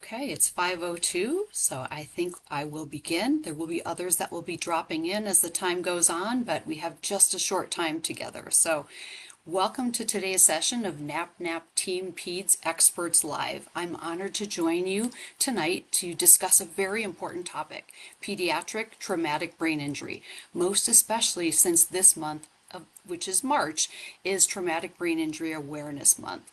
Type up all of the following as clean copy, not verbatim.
Okay, it's 5:02, so I think I will begin. There will be others that will be dropping in as the time goes on, but we have just a short time together. So welcome to today's session of NAPNAP TeamPeds Experts Live. I'm honored to join you tonight to discuss a very important topic, pediatric traumatic brain injury, most especially since this month, which is March, is Traumatic Brain Injury Awareness Month.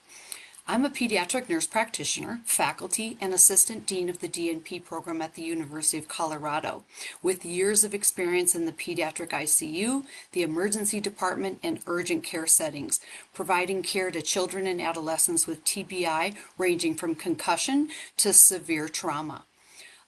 I'm a pediatric nurse practitioner, faculty, and assistant dean of the DNP program at the University of Colorado, with years of experience in the pediatric ICU, the emergency department, and urgent care settings, providing care to children and adolescents with TBI ranging from concussion to severe trauma.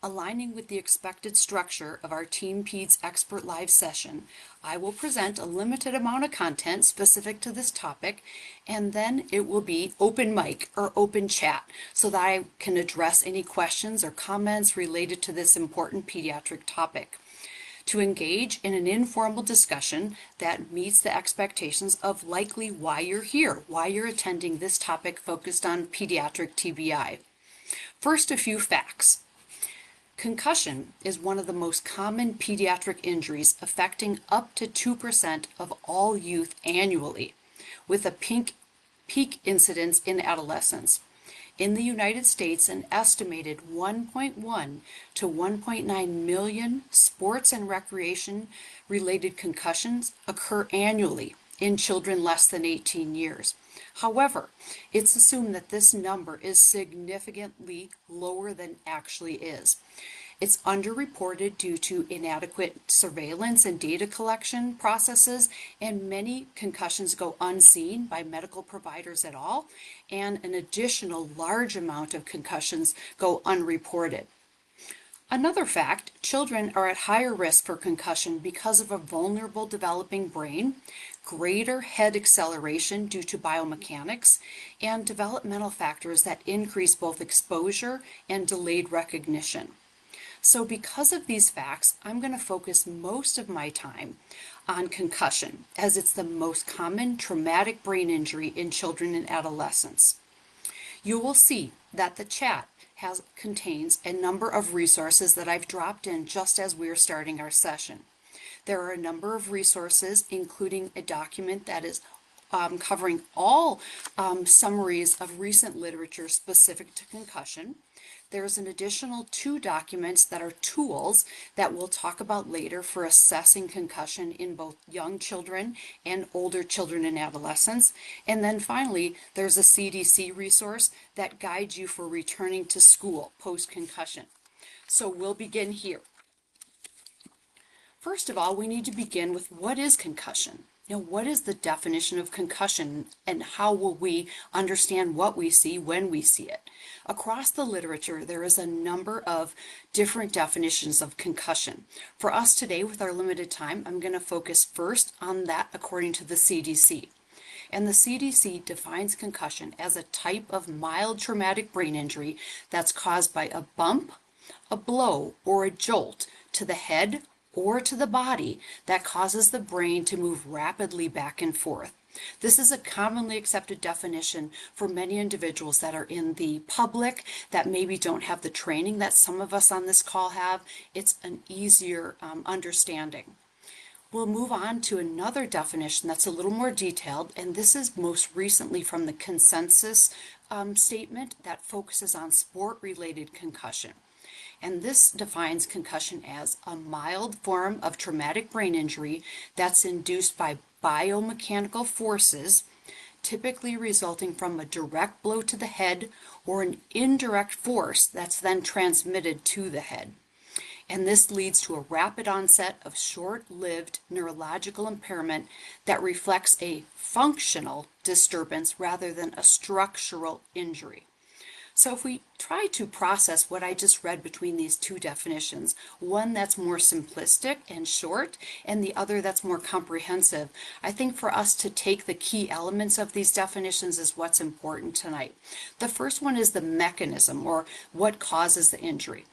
Aligning with the expected structure of our TeamPeds Expert Live session, I will present a limited amount of content specific to this topic, and then it will be open mic or open chat so that I can address any questions or comments related to this important pediatric topic, to engage in an informal discussion that meets the expectations of likely why you're here, why you're attending this topic focused on pediatric TBI. First, a few facts. Concussion is one of the most common pediatric injuries, affecting up to 2% of all youth annually, with a peak incidence in adolescence. In the United States, an estimated 1.1 to 1.9 million sports and recreation-related concussions occur annually in children less than 18 years. However, it's assumed that this number is significantly lower than actually is. It's underreported due to inadequate surveillance and data collection processes, and many concussions go unseen by medical providers at all, and an additional large amount of concussions go unreported. Another fact, children are at higher risk for concussion because of a vulnerable developing brain, greater head acceleration due to biomechanics, and developmental factors that increase both exposure and delayed recognition. So because of these facts, I'm going to focus most of my time on concussion, as it's the most common traumatic brain injury in children and adolescents. You will see that the chat contains a number of resources that I've dropped in just as we're starting our session. There are a number of resources, including a document that is covering all summaries of recent literature specific to concussion. There's an additional 2 documents that are tools that we'll talk about later for assessing concussion in both young children and older children and adolescents. And then finally, there's a CDC resource that guides you for returning to school post-concussion. So we'll begin here. First of all, we need to begin with what is concussion? What is the definition of concussion, and how will we understand what we see when we see it? Across the literature, there is a number of different definitions of concussion. For us today, with our limited time, I'm going to focus first on that according to the CDC. And the CDC defines concussion as a type of mild traumatic brain injury that's caused by a bump, a blow, or a jolt to the head or to the body that causes the brain to move rapidly back and forth. This is a commonly accepted definition for many individuals that are in the public that maybe don't have the training that some of us on this call have. It's an easier understanding. We'll move on to another definition that's a little more detailed, and this is most recently from the consensus statement that focuses on sport-related concussion. And this defines concussion as a mild form of traumatic brain injury that's induced by biomechanical forces, typically resulting from a direct blow to the head or an indirect force that's then transmitted to the head. And this leads to a rapid onset of short-lived neurological impairment that reflects a functional disturbance rather than a structural injury. So if we try to process what I just read between these 2 definitions, one that's more simplistic and short and the other that's more comprehensive, I think for us to take the key elements of these definitions is what's important tonight. The first one is the mechanism, or what causes the injury.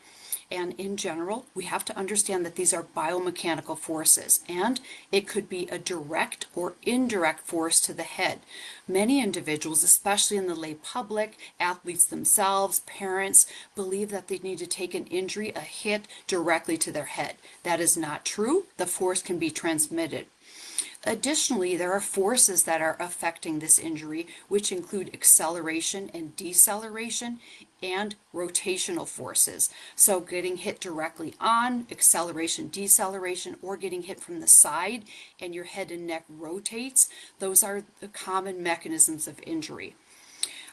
And in general, we have to understand that these are biomechanical forces, and it could be a direct or indirect force to the head. Many individuals, especially in the lay public, athletes themselves, parents, believe that they need to take an injury, a hit, directly to their head. That is not true. The force can be transmitted. Additionally, there are forces that are affecting this injury, which include acceleration and deceleration and rotational forces. So getting hit directly on, acceleration, deceleration, or getting hit from the side and your head and neck rotates, those are the common mechanisms of injury.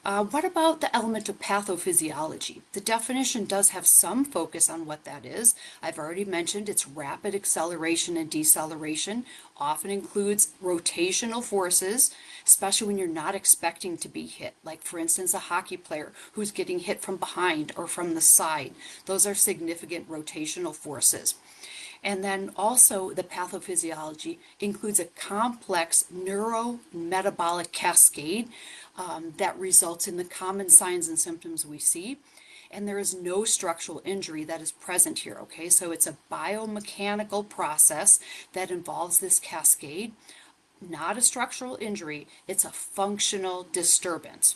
What about the element of pathophysiology? The definition does have some focus on what that is. I've already mentioned it's rapid acceleration and deceleration, often includes rotational forces, especially when you're not expecting to be hit. Like, for instance, a hockey player who's getting hit from behind or from the side. Those are significant rotational forces. And then also the pathophysiology includes a complex neurometabolic cascade that results in the common signs and symptoms we see. And there is no structural injury that is present here, okay? So it's a biomechanical process that involves this cascade, not a structural injury, it's a functional disturbance.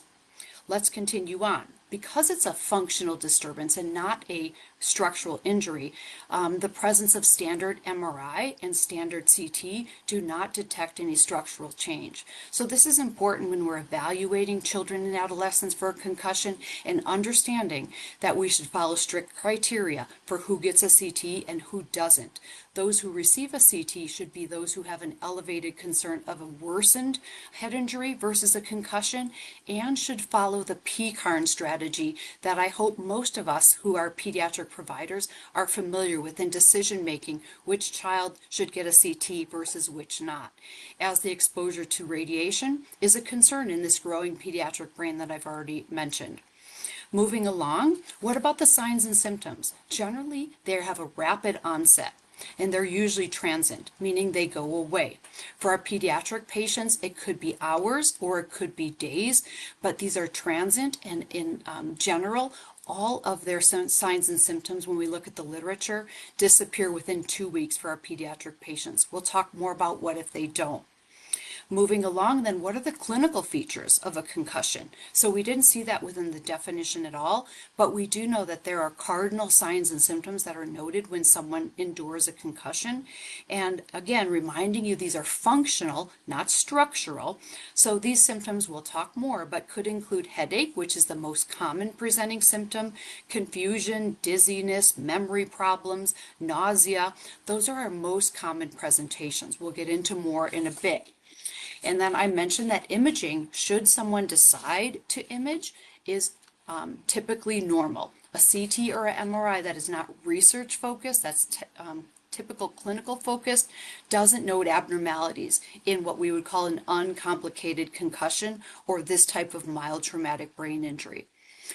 Let's continue on. Because it's a functional disturbance and not a structural injury, the presence of standard MRI and standard CT do not detect any structural change. So this is important when we're evaluating children and adolescents for a concussion and understanding that we should follow strict criteria for who gets a CT and who doesn't. Those who receive a CT should be those who have an elevated concern of a worsened head injury versus a concussion, and should follow the PCARN strategy that I hope most of us who are pediatric providers are familiar with in decision making which child should get a CT versus which not, as the exposure to radiation is a concern in this growing pediatric brain that I've already mentioned. Moving along, what about the signs and symptoms? Generally, they have a rapid onset, and they're usually transient, meaning they go away. For our pediatric patients, it could be hours or it could be days, but these are transient, and in general, all of their signs and symptoms, when we look at the literature, disappear within 2 weeks for our pediatric patients. We'll talk more about what if they don't. Moving along, then, what are the clinical features of a concussion? So we didn't see that within the definition at all, but we do know that there are cardinal signs and symptoms that are noted when someone endures a concussion. And again, reminding you these are functional, not structural. So these symptoms, we'll talk more, but could include headache, which is the most common presenting symptom, confusion, dizziness, memory problems, nausea. Those are our most common presentations. We'll get into more in a bit. And then I mentioned that imaging, should someone decide to image, is typically normal. A CT or an MRI that is not research focused, that's typical clinical focused, doesn't note abnormalities in what we would call an uncomplicated concussion or this type of mild traumatic brain injury.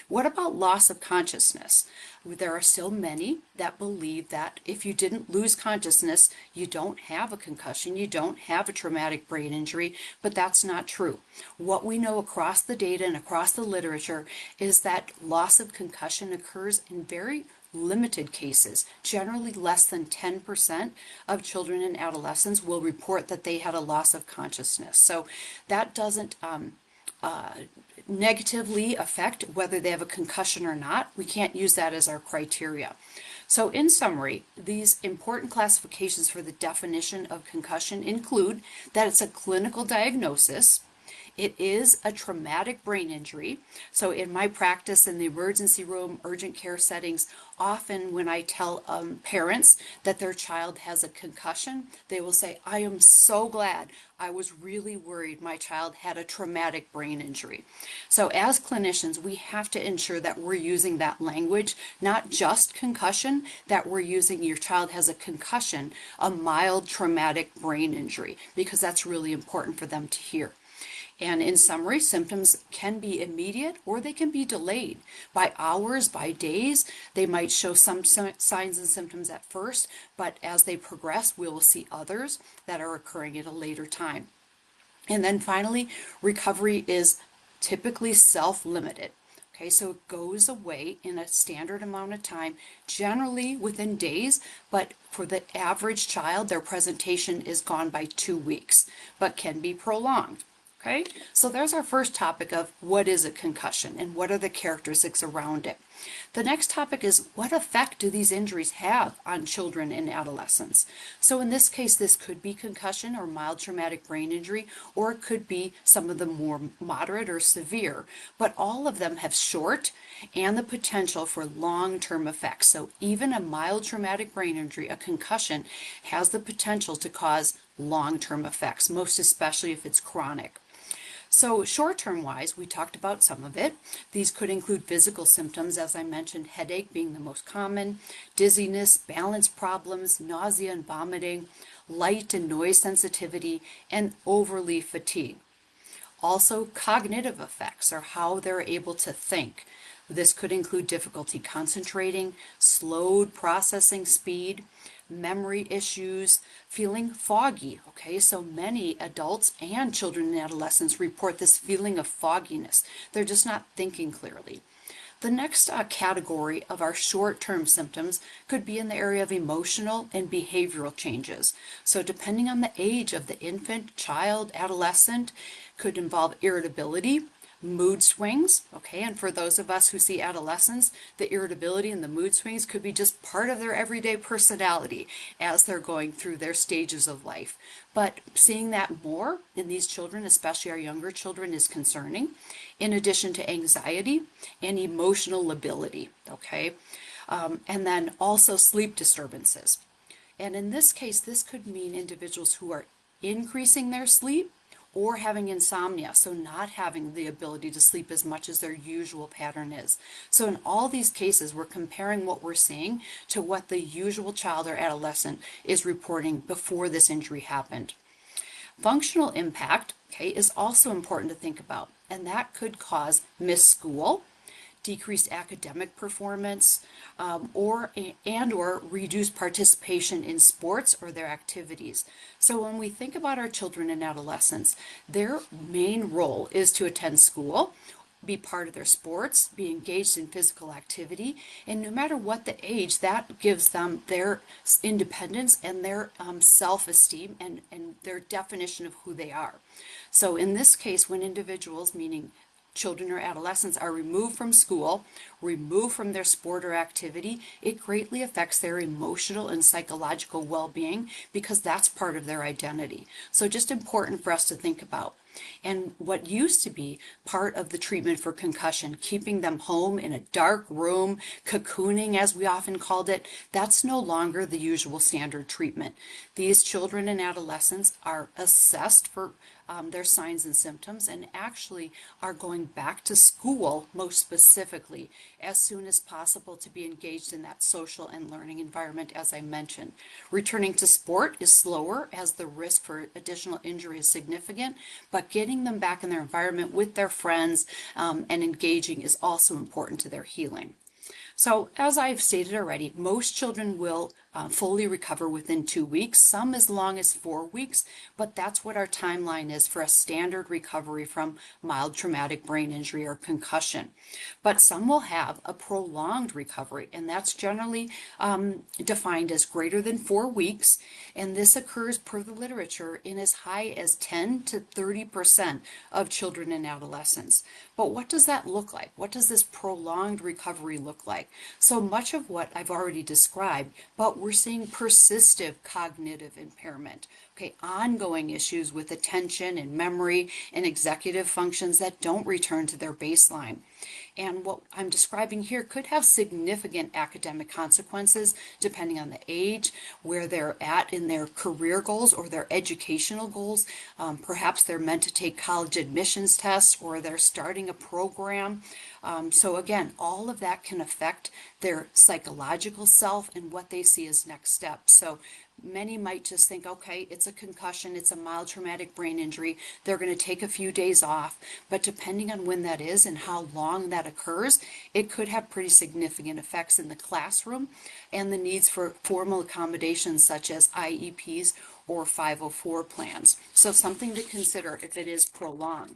What about loss of consciousness? There are still many that believe that if you didn't lose consciousness, you don't have a concussion, you don't have a traumatic brain injury, but that's not true. What we know across the data and across the literature is that loss of concussion occurs in very limited cases. Generally, less than 10% of children and adolescents will report that they had a loss of consciousness. So that doesn't negatively affect whether they have a concussion or not. We can't use that as our criteria. So in summary, these important classifications for the definition of concussion include that it's a clinical diagnosis, it is a traumatic brain injury. So in my practice in the emergency room, urgent care settings, often when I tell parents that their child has a concussion, they will say, I am so glad. I was really worried my child had a traumatic brain injury. So as clinicians, we have to ensure that we're using that language, not just concussion, that we're using your child has a concussion, a mild traumatic brain injury, because that's really important for them to hear. And in summary, symptoms can be immediate or they can be delayed by hours, by days. They might show some signs and symptoms at first, but as they progress, we will see others that are occurring at a later time. And then finally, recovery is typically self-limited. Okay, so it goes away in a standard amount of time, generally within days, but for the average child, their presentation is gone by 2 weeks, but can be prolonged. Okay, so there's our first topic of what is a concussion and what are the characteristics around it. The next topic is what effect do these injuries have on children and adolescents? So in this case, this could be concussion or mild traumatic brain injury, or it could be some of the more moderate or severe, but all of them have short and the potential for long-term effects. So even a mild traumatic brain injury, a concussion, has the potential to cause long-term effects, most especially if it's chronic. So short-term wise, we talked about some of it. These could include physical symptoms, as I mentioned, headache being the most common, dizziness, balance problems, nausea and vomiting, light and noise sensitivity, and overly fatigue. Also, cognitive effects, or how they're able to think. This could include difficulty concentrating, slowed processing speed, memory issues, feeling foggy. Okay, so many adults and children and adolescents report this feeling of fogginess. They're just not thinking clearly. The next category of our short-term symptoms could be in the area of emotional and behavioral changes. So depending on the age of the infant, child, adolescent, could involve irritability, mood swings, okay, and for those of us who see adolescents, the irritability and the mood swings could be just part of their everyday personality as they're going through their stages of life. But seeing that more in these children, especially our younger children, is concerning, in addition to anxiety and emotional lability, okay, and then also sleep disturbances. And in this case, this could mean individuals who are increasing their sleep or having insomnia, so not having the ability to sleep as much as their usual pattern is. So in all these cases, we're comparing what we're seeing to what the usual child or adolescent is reporting before this injury happened. Functional impact, okay, is also important to think about, and that could cause missed school, decreased academic performance, or reduced participation in sports or their activities. So when we think about our children and adolescents, their main role is to attend school, be part of their sports, be engaged in physical activity, and no matter what the age, that gives them their independence and their self-esteem and their definition of who they are. So in this case, when individuals, meaning children or adolescents, are removed from school, removed from their sport or activity, it greatly affects their emotional and psychological well-being because that's part of their identity. So just important for us to think about. And what used to be part of the treatment for concussion, keeping them home in a dark room, cocooning as we often called it, that's no longer the usual standard treatment. These children and adolescents are assessed for their signs and symptoms and actually are going back to school, most specifically, as soon as possible to be engaged in that social and learning environment, as I mentioned. Returning to sport is slower as the risk for additional injury is significant, but getting them back in their environment with their friends and engaging is also important to their healing. So as I've stated already, most children will fully recover within 2 weeks, some as long as 4 weeks, but that's what our timeline is for a standard recovery from mild traumatic brain injury or concussion. But some will have a prolonged recovery, and that's generally defined as greater than 4 weeks, and this occurs per the literature in as high as 10 to 30% of children and adolescents. But what does that look like? What does this prolonged recovery look like? So much of what I've already described, but we're seeing persistent cognitive impairment, okay, ongoing issues with attention and memory and executive functions that don't return to their baseline. And what I'm describing here could have significant academic consequences depending on the age, where they're at in their career goals or their educational goals. Perhaps they're meant to take college admissions tests or they're starting a program. So again, all of that can affect their psychological self and what they see as next steps. So many might just think, okay, it's a concussion, it's a mild traumatic brain injury, they're going to take a few days off, but depending on when that is and how long that occurs, it could have pretty significant effects in the classroom and the needs for formal accommodations such as IEPs or 504 plans. So something to consider if it is prolonged.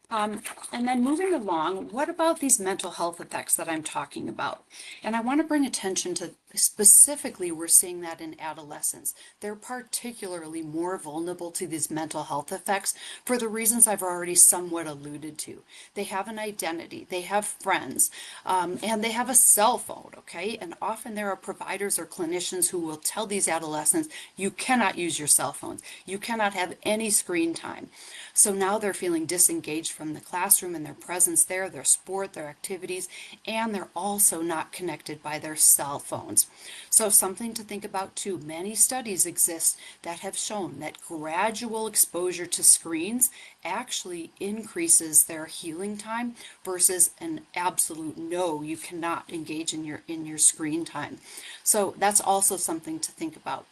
And then moving along, what about these mental health effects that I'm talking about? And I want to bring attention to specifically, we're seeing that in adolescents. They're particularly more vulnerable to these mental health effects for the reasons I've already somewhat alluded to. They have an identity, they have friends, and they have a cell phone, okay? And often there are providers or clinicians who will tell these adolescents, you cannot use your cell phones, you cannot have any screen time. So now they're feeling disengaged from the classroom and their presence there, their sport, their activities, and they're also not connected by their cell phones. So something to think about too. Many studies exist that have shown that gradual exposure to screens actually increases their healing time versus an absolute no, you cannot engage in your screen time. So that's also something to think about.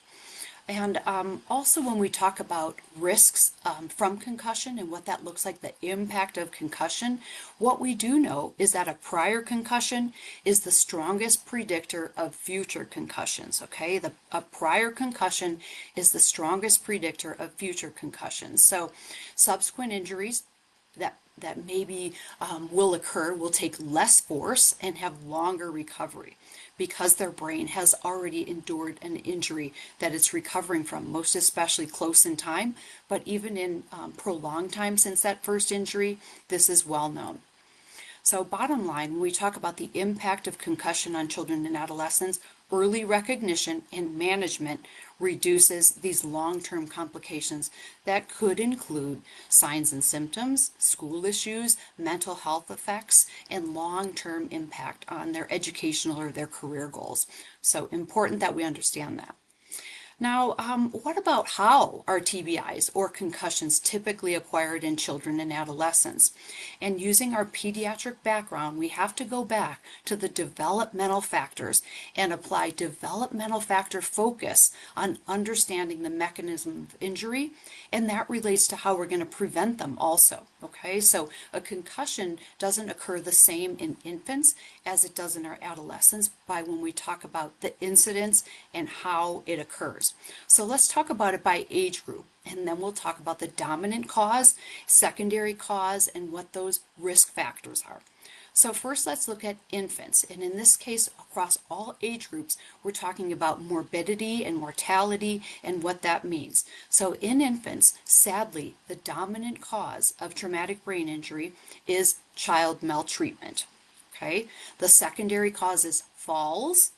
And also when we talk about risks from concussion and what that looks like, the impact of concussion, what we do know is that a prior concussion is the strongest predictor of future concussions, okay? A prior concussion is the strongest predictor of future concussions. So subsequent injuries that maybe will occur will take less force and have longer recovery because their brain has already endured an injury that it's recovering from, most especially close in time, but even in prolonged time since that first injury, this is well known. So bottom line, when we talk about the impact of concussion on children and adolescents, early recognition and management reduces these long-term complications that could include signs and symptoms, school issues, mental health effects, and long-term impact on their educational or their career goals. So important that we understand that. Now, what about how are TBIs or concussions typically acquired in children and adolescents? And using our pediatric background, we have to go back to the developmental factors and apply developmental factor focus on understanding the mechanism of injury, and that relates to how we're going to prevent them also, okay? So a concussion doesn't occur the same in infants as it does in our adolescents by when we talk about the incidence and how it occurs. So let's talk about it by age group, and then we'll talk about the dominant cause, secondary cause, and what those risk factors are. So first let's look at infants, and in this case across all age groups we're talking about morbidity and mortality and what that means. So in infants, sadly, the dominant cause of traumatic brain injury is child maltreatment. Okay, the secondary cause is falls,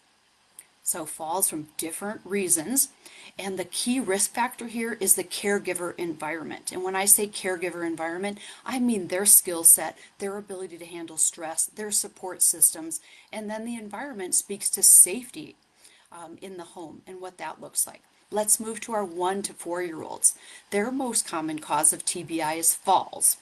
so falls from different reasons, and the key risk factor here is the caregiver environment. And when I say caregiver environment, I mean their skill set, their ability to handle stress, their support systems, and then the environment speaks to safety in the home and what that looks like. Let's move to our 1 to 4-year-olds. Their most common cause of TBI is falls,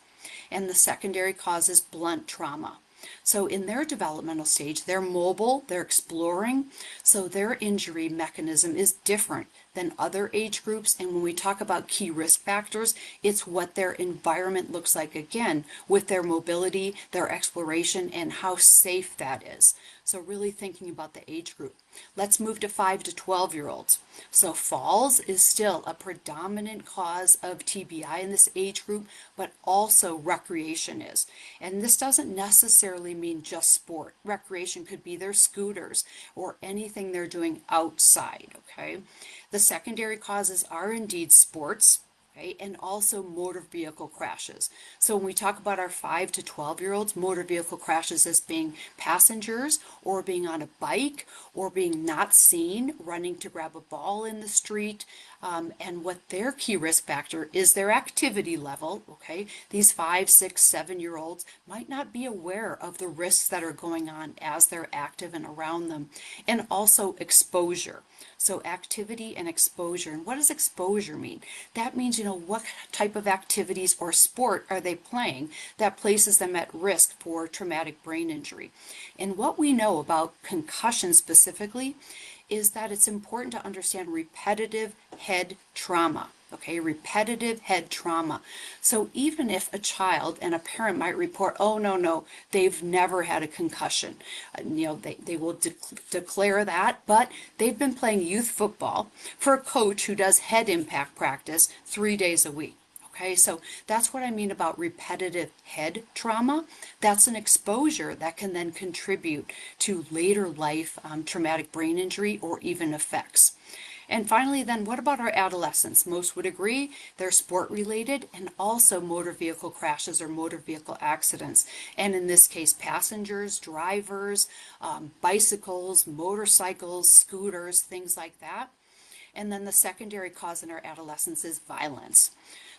and the secondary cause is blunt trauma. So in their developmental stage, they're mobile, they're exploring, so their injury mechanism is different than other age groups. And when we talk about key risk factors, it's what their environment looks like, again, with their mobility, their exploration, and how safe that is. So really thinking about the age group. Let's move to 5 to 12-year-olds. So falls is still a predominant cause of TBI in this age group, but also recreation is. And this doesn't necessarily mean just sport. Recreation could be their scooters or anything they're doing outside, okay? The secondary causes are indeed sports, right, and also motor vehicle crashes. So when we talk about our 5 to 12-year-olds, motor vehicle crashes as being passengers or being on a bike or being not seen, running to grab a ball in the street, and what their key risk factor is their activity level, okay? These 5, 6, 7-year-olds might not be aware of the risks that are going on as they're active and around them, and also exposure. So activity and exposure. And what does exposure mean? That means, what type of activities or sport are they playing that places them at risk for traumatic brain injury. And what we know about concussion specifically is that it's important to understand repetitive head trauma. Okay, repetitive head trauma. So even if a child and a parent might report, oh, no, they've never had a concussion, they will declare that, but they've been playing youth football for a coach who does head impact practice 3 days a week. Okay, so that's what I mean about repetitive head trauma. That's an exposure that can then contribute to later life traumatic brain injury or even effects. And finally, then, what about our adolescents? Most would agree they're sport related and also motor vehicle crashes or motor vehicle accidents. And in this case, passengers, drivers, bicycles, motorcycles, scooters, things like that. And then the secondary cause in our adolescence is violence.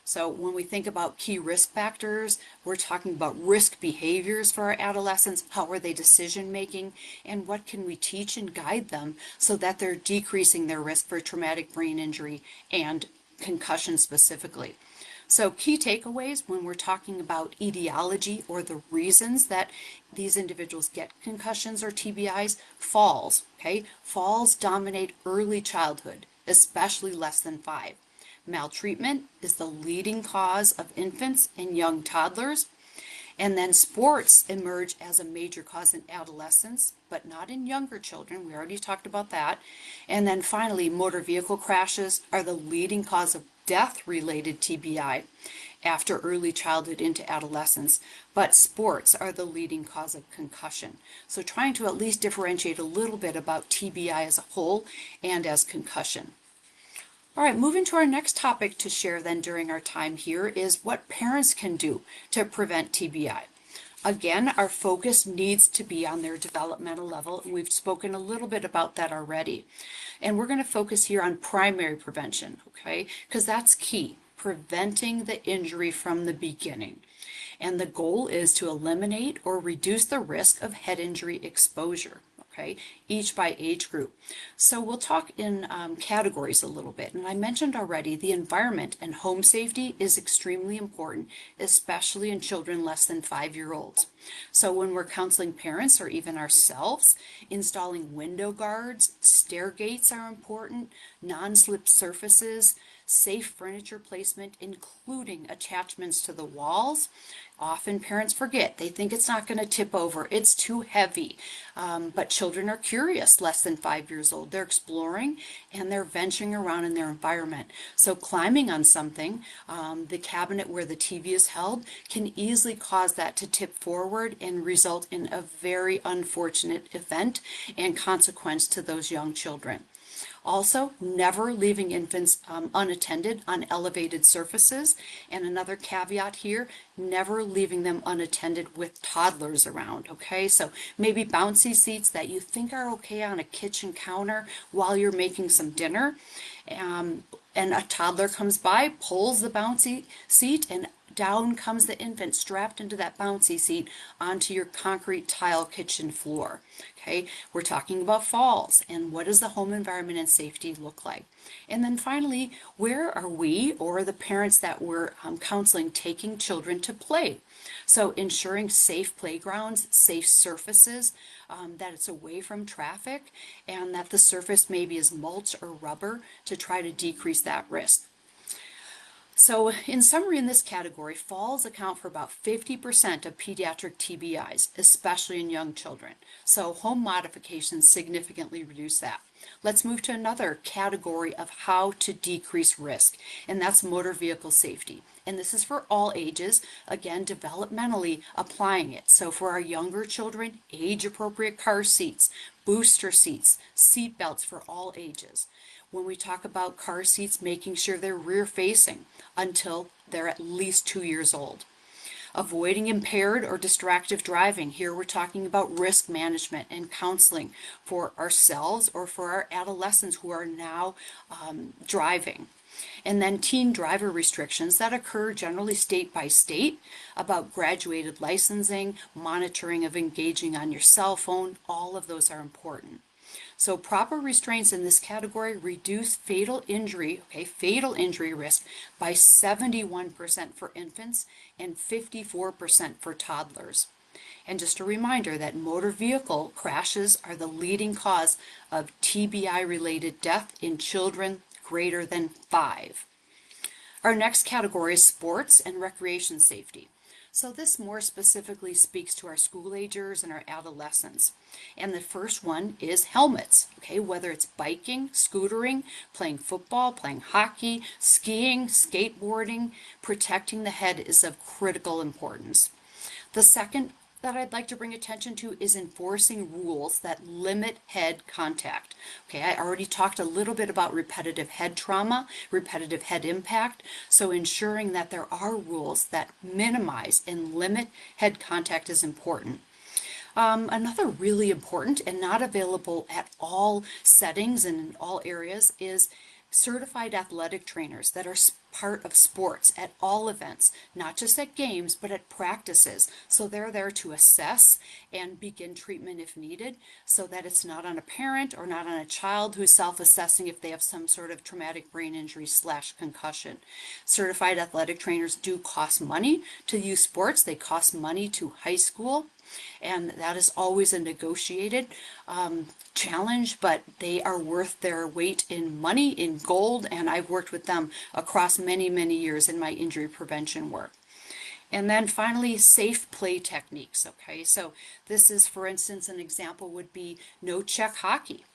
So when we think about key risk factors, we're talking about risk behaviors for our adolescents. How are they decision making? And what can we teach and guide them so that they're decreasing their risk for traumatic brain injury and concussion specifically? So key takeaways when we're talking about etiology or the reasons that these individuals get concussions or TBIs: falls, okay? Falls dominate early childhood, especially less than 5. Maltreatment is the leading cause of infants and young toddlers. And then sports emerge as a major cause in adolescence, but not in younger children. We already talked about that. And then finally, motor vehicle crashes are the leading cause of death-related TBI after early childhood into adolescence, but sports are the leading cause of concussion. So trying to at least differentiate a little bit about TBI as a whole and as concussion. All right, moving to our next topic to share then during our time here is what parents can do to prevent TBI. Again, our focus needs to be on their developmental level, and we've spoken a little bit about that already. And we're going to focus here on primary prevention, okay? Because that's key, preventing the injury from the beginning. And the goal is to eliminate or reduce the risk of head injury exposure. Okay, each by age group. So we'll talk in categories a little bit. And I mentioned already the environment and home safety is extremely important, especially in children less than 5-year-olds. So when we're counseling parents or even ourselves, installing window guards, stair gates are important, non-slip surfaces, safe furniture placement, including attachments to the walls. Often parents forget. They think it's not going to tip over. It's too heavy. But children are curious, less than 5 years old. They're exploring and they're venturing around in their environment. So climbing on something, the cabinet where the TV is held, can easily cause that to tip forward and result in a very unfortunate event and consequence to those young children. Also, never leaving infants unattended on elevated surfaces. And another caveat here, never leaving them unattended with toddlers around, okay? So maybe bouncy seats that you think are okay on a kitchen counter while you're making some dinner. And a toddler comes by, pulls the bouncy seat, and down comes the infant strapped into that bouncy seat onto your concrete tile kitchen floor. Okay, we're talking about falls and what does the home environment and safety look like? And then finally, where are we or the parents that we're counseling taking children to play? So ensuring safe playgrounds, safe surfaces, that it's away from traffic, and that the surface maybe is mulch or rubber to try to decrease that risk. So in summary, in this category, falls account for about 50% of pediatric TBIs, especially in young children. So home modifications significantly reduce that. Let's move to another category of how to decrease risk, and that's motor vehicle safety. And this is for all ages, again, developmentally applying it. So for our younger children, age-appropriate car seats, booster seats, seat belts for all ages. When we talk about car seats, making sure they're rear facing until they're at least 2 years old. Avoiding impaired or distracted driving. Here we're talking about risk management and counseling for ourselves or for our adolescents who are now driving. And then teen driver restrictions that occur generally state by state about graduated licensing, monitoring of engaging on your cell phone. All of those are important. So proper restraints in this category reduce fatal injury risk by 71% for infants and 54% for toddlers. And just a reminder that motor vehicle crashes are the leading cause of TBI-related death in children greater than 5. Our next category is sports and recreation safety. So this more specifically speaks to our school agers and our adolescents. And the first one is helmets, okay? Whether it's biking, scootering, playing football, playing hockey, skiing, skateboarding, protecting the head is of critical importance. The second that I'd like to bring attention to is enforcing rules that limit head contact. Okay, I already talked a little bit about repetitive head trauma, repetitive head impact, so ensuring that there are rules that minimize and limit head contact is important. Another really important and not available at all settings and in all areas is certified athletic trainers that are part of sports at all events, not just at games, but at practices. So they're there to assess and begin treatment if needed, so that it's not on a parent or not on a child who's self-assessing if they have some sort of traumatic brain injury / concussion. Certified athletic trainers do cost money to use sports. They cost money to high school, and that is always a negotiated challenge, but they are worth their weight in money, in gold, and I've worked with them across many, many years in my injury prevention work. And then finally, safe play techniques, okay? So this is, for instance, an example would be no check hockey.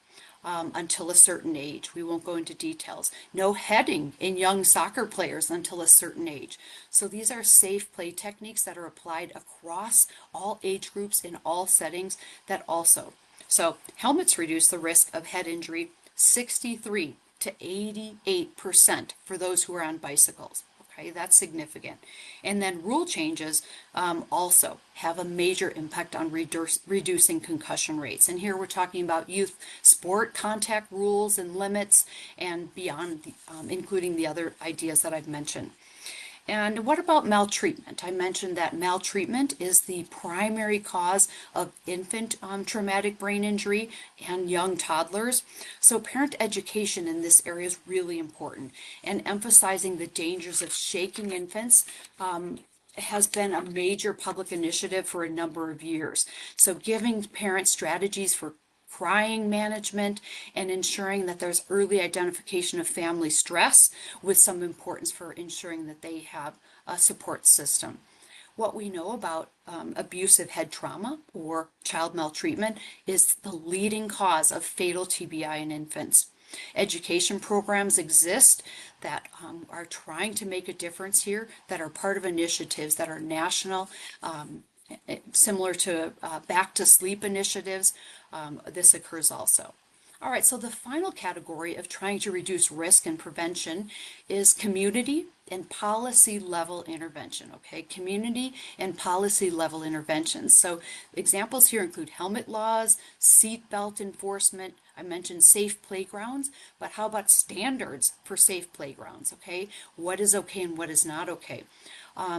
Until a certain age. We won't go into details. No heading in young soccer players until a certain age. So these are safe play techniques that are applied across all age groups in all settings that also. So helmets reduce the risk of head injury 63 to 88% for those who are on bicycles. Okay, that's significant. And then rule changes also have a major impact on reducing concussion rates. And here we're talking about youth sport contact rules and limits and beyond, including the other ideas that I've mentioned. And what about maltreatment? I mentioned that maltreatment is the primary cause of infant traumatic brain injury and young toddlers. So parent education in this area is really important, and emphasizing the dangers of shaking infants has been a major public initiative for a number of years. So giving parents strategies for crying management and ensuring that there's early identification of family stress with some importance for ensuring that they have a support system. What we know about abusive head trauma or child maltreatment is the leading cause of fatal TBI in infants. Education programs exist that are trying to make a difference here, that are part of initiatives that are national, similar to back to sleep initiatives. This occurs also. All right, so the final category of trying to reduce risk and prevention is community and policy level intervention, okay? Community and policy level interventions. So examples here include helmet laws, seat belt enforcement. I mentioned safe playgrounds, but how about standards for safe playgrounds, okay? What is okay and what is not okay?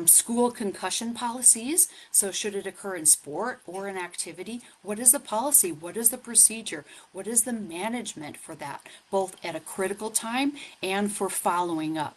School concussion policies, so should it occur in sport or an activity, what is the policy, what is the procedure, what is the management for that, both at a critical time and for following up.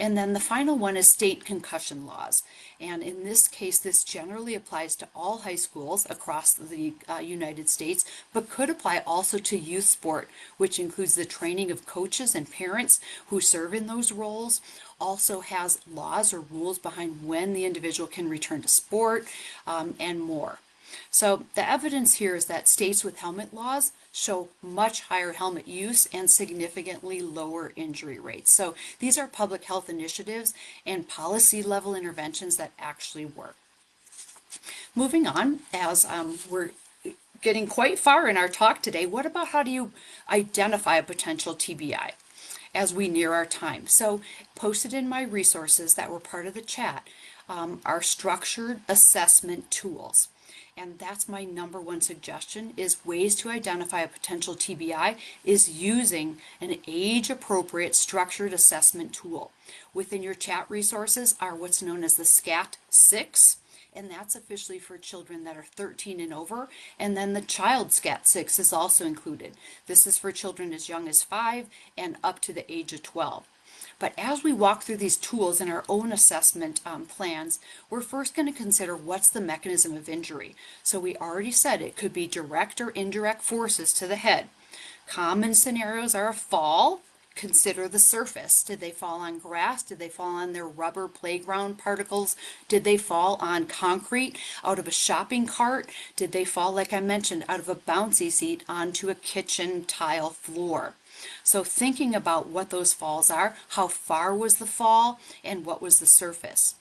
And then the final one is state concussion laws. And in this case, this generally applies to all high schools across the United States, but could apply also to youth sport, which includes the training of coaches and parents who serve in those roles. Also has laws or rules behind when the individual can return to sport, and more. So the evidence here is that states with helmet laws show much higher helmet use and significantly lower injury rates. So these are public health initiatives and policy level interventions that actually work. Moving on, as we're getting quite far in our talk today, what about how do you identify a potential TBI as we near our time? So posted in my resources that were part of the chat are structured assessment tools. And that's my number one suggestion, is ways to identify a potential TBI is using an age-appropriate structured assessment tool. Within your chat resources are what's known as the SCAT-6, and that's officially for children that are 13 and over, and then the child SCAT-6 is also included. This is for children as young as 5 and up to the age of 12. But as we walk through these tools in our own assessment plans, we're first going to consider what's the mechanism of injury. So we already said it could be direct or indirect forces to the head. Common scenarios are a fall, Consider the surface. Did they fall on grass? Did they fall on their rubber playground particles? Did they fall on concrete out of a shopping cart? Did they fall, like I mentioned, out of a bouncy seat onto a kitchen tile floor? So thinking about what those falls are, how far was the fall, and what was the surface.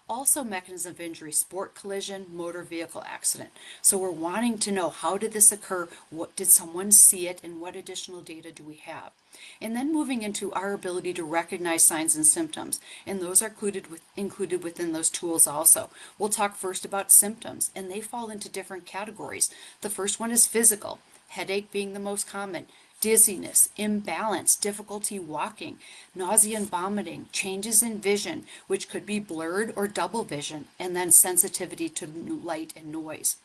Also, mechanism of injury: sport collision, motor vehicle accident. So we're wanting to know, how did this occur? What did someone see it, and what additional data do we have? And then moving into our ability to recognize signs and symptoms, and those are included within those tools also. We'll talk first about symptoms, and they fall into different categories. The first one is physical, headache being the most common, dizziness, imbalance, difficulty walking, nausea and vomiting, changes in vision, which could be blurred or double vision, and then sensitivity to light and noise.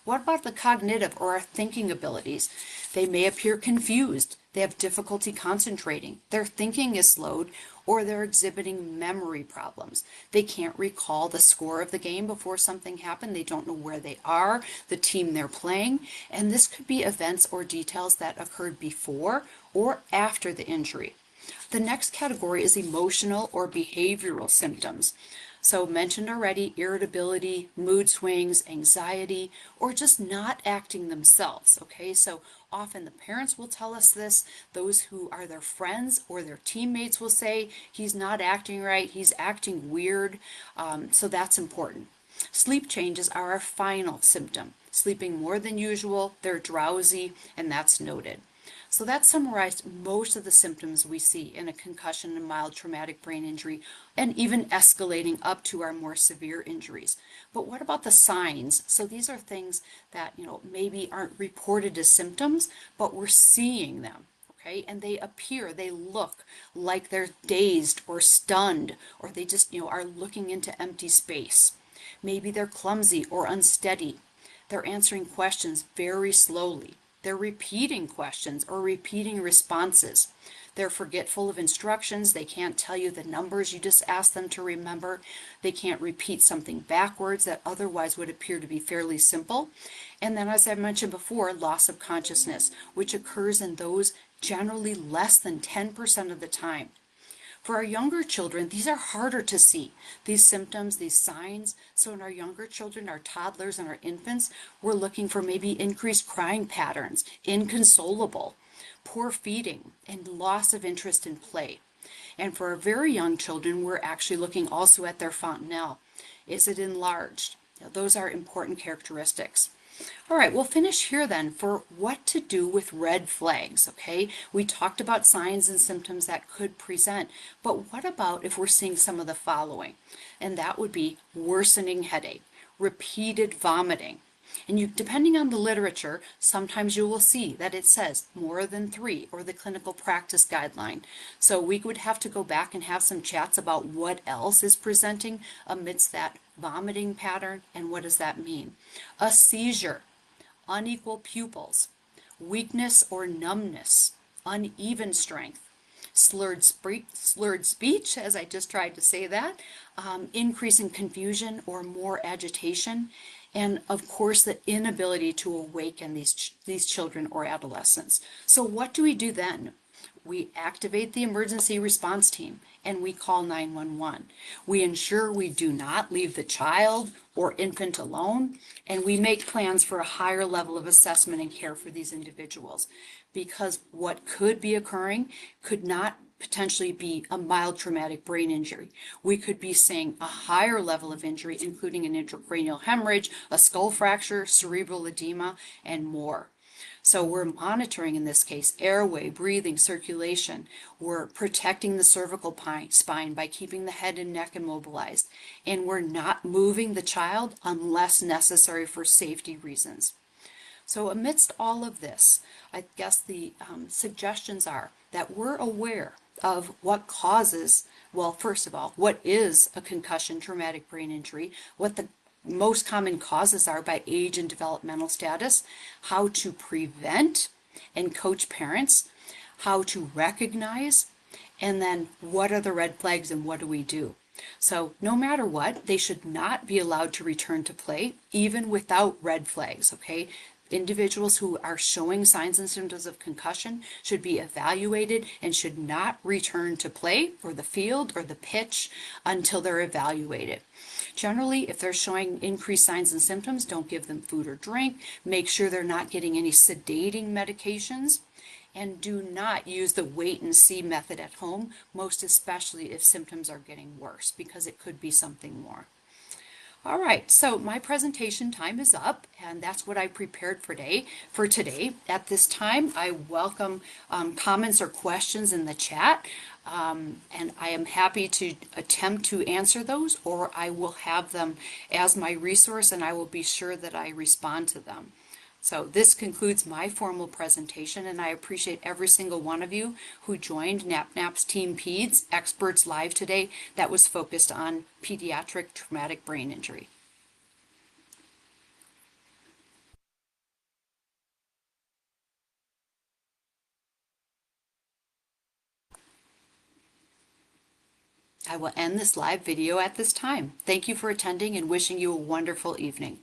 What about the cognitive or our thinking abilities? They may appear confused. They have difficulty concentrating. Their thinking is slowed, or they're exhibiting memory problems. They can't recall the score of the game before something happened. They don't know where they are, the team they're playing, and this could be events or details that occurred before or after the injury. The next category is emotional or behavioral symptoms. So mentioned already, irritability, mood swings, anxiety, or just not acting themselves, okay? So often the parents will tell us this, those who are their friends or their teammates will say, he's not acting right, he's acting weird, so that's important. Sleep changes are our final symptom. Sleeping more than usual, they're drowsy, and that's noted. So that summarized most of the symptoms we see in a concussion and mild traumatic brain injury, and even escalating up to our more severe injuries. But what about the signs? So these are things that, maybe aren't reported as symptoms, but we're seeing them. Okay, and they appear, they look like they're dazed or stunned, or they just, are looking into empty space. Maybe they're clumsy or unsteady. They're answering questions very slowly. They're repeating questions or repeating responses. They're forgetful of instructions. They can't tell you the numbers you just asked them to remember. They can't repeat something backwards that otherwise would appear to be fairly simple. And then, as I mentioned before, loss of consciousness, which occurs in those generally less than 10% of the time. For our younger children, these are harder to see, these symptoms, these signs. So in our younger children, our toddlers and our infants, we're looking for maybe increased crying patterns, inconsolable, poor feeding, and loss of interest in play. And for our very young children, we're actually looking also at their fontanelle. Is it enlarged? Those are important characteristics. All right, we'll finish here then for what to do with red flags, okay? We talked about signs and symptoms that could present, but what about if we're seeing some of the following? And that would be worsening headache, repeated vomiting. And depending on the literature, sometimes you will see that it says more than 3 or the clinical practice guideline. So we would have to go back and have some chats about what else is presenting amidst that vomiting pattern and what does that mean. A seizure, unequal pupils, weakness or numbness, uneven strength, slurred speech, as I just tried to say that, increase in confusion or more agitation, and of course the inability to awaken these children or adolescents. So what do we do then? We activate the emergency response team and we call 911. We ensure we do not leave the child or infant alone, and we make plans for a higher level of assessment and care for these individuals, because what could be occurring could not potentially be a mild traumatic brain injury. We could be seeing a higher level of injury, including an intracranial hemorrhage, a skull fracture, cerebral edema, and more. So we're monitoring, in this case, airway, breathing, circulation. We're protecting the cervical spine by keeping the head and neck immobilized. And we're not moving the child unless necessary for safety reasons. So amidst all of this, I guess the suggestions are that we're aware of what causes, well, first of all, what is a concussion traumatic brain injury, what the most common causes are by age and developmental status, how to prevent and coach parents, how to recognize, and then what are the red flags and what do we do? So no matter what, they should not be allowed to return to play, even without red flags, okay? Individuals who are showing signs and symptoms of concussion should be evaluated and should not return to play or the field or the pitch until they're evaluated. Generally, if they're showing increased signs and symptoms, don't give them food or drink. Make sure they're not getting any sedating medications. And do not use the wait and see method at home, most especially if symptoms are getting worse, because it could be something more. All right, so my presentation time is up, and that's what I prepared for today. At this time, I welcome comments or questions in the chat, and I am happy to attempt to answer those, or I will have them as my resource, and I will be sure that I respond to them. So this concludes my formal presentation, and I appreciate every single one of you who joined NAPNAP's TeamPeds Experts Live today that was focused on pediatric traumatic brain injury. I will end this live video at this time. Thank you for attending and wishing you a wonderful evening.